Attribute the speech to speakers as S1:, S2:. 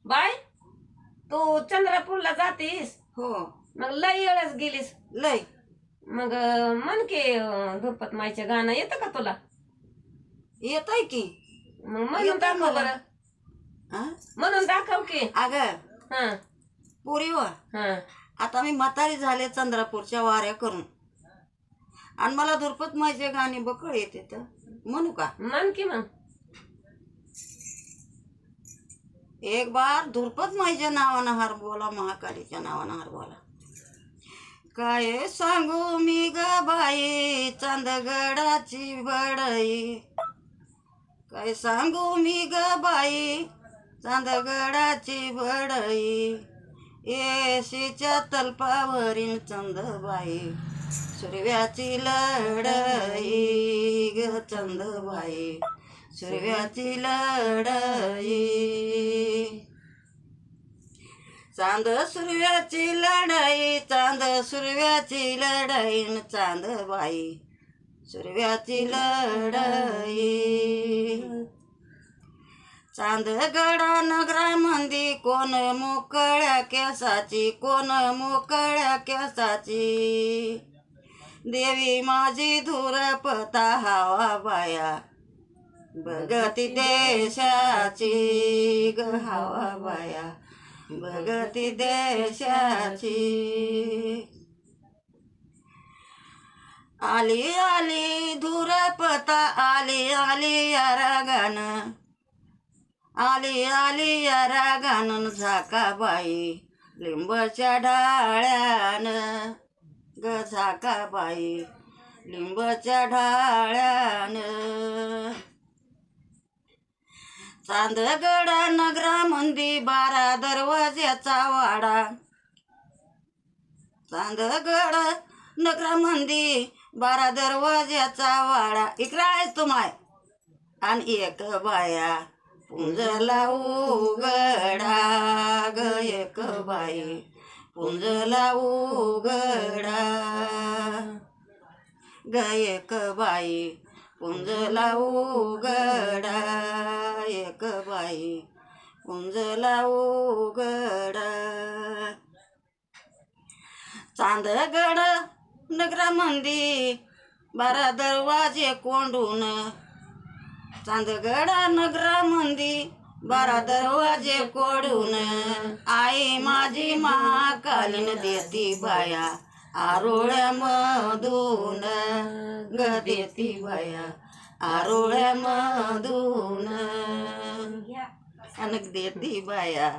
S1: Bye तू चंद्रपूरला जातीस
S2: हो
S1: मग लय वेळेस गेलीस
S2: लय
S1: मग म्हण की धुरपत माईचं गाणं येतं का तुला
S2: येत आहे की
S1: मग म्हणून
S2: येतंय
S1: दाखव
S2: मला.
S1: बरं
S2: हा?
S1: म्हणून दाखव की
S2: अगं
S1: हा
S2: पुरीवर
S1: हा
S2: आता मी म्हातारी झाले चंद्रपूरच्या वाऱ्या करून आणि मला धुरपत माझे गाणे बकळ येते तर म्हणू का
S1: म्हण की मग
S2: एक बार धुरपत माईच्या नावानं हार बोला महाकालीच्या नावानं हार बोला काय सांगू मी ग बाई चांदगडाची बडई काय सांगू मी ग बाई चांदगडाची बडई येशीच्या तल्पावरील चंदबाई सुरव्याची लढई ग चंदबाई सुरव्याची लढई चांद सुरव्याची लढाई चांद सुरव्याची लढाई न चांदबाई सुरव्याची लढाई चांदगडा नगरामंदी कोण मोकळ्या केसाची कोण मोकळ्या केसाची देवी माझी धुरपता हवा बाया बगती देशाची ग हवा बाया बगती देशाची आली आली धुरपता आली आली या रागानं आली आली या रागानं झाकाबाई लिंबाच्या डाळ्यानं ग झाकाबाई लिंबाच्या ढाळ्यानं चांदगडा नगरामंदी 12 दरवाज्याचा वाडा चांदगड नगरामंदी 12 दरवाज्याचा वाडा इकडे आहे तुम्हाय आणि एक बाया पुंजला उघडा ग एक बाई पुंजला उघडा ग एक बाई पुंजला उघडा एक बाई पुंजला उघडा चांदगड नगरामंदी 12 दरवाजे कोंडून चांदगड नगरामंदी 12 दरवाजे कोडून आई माझी महाकालीन देती बाया आरोळ्यामधून ग देती बाया आरोळ्यामधून अनक देती बाया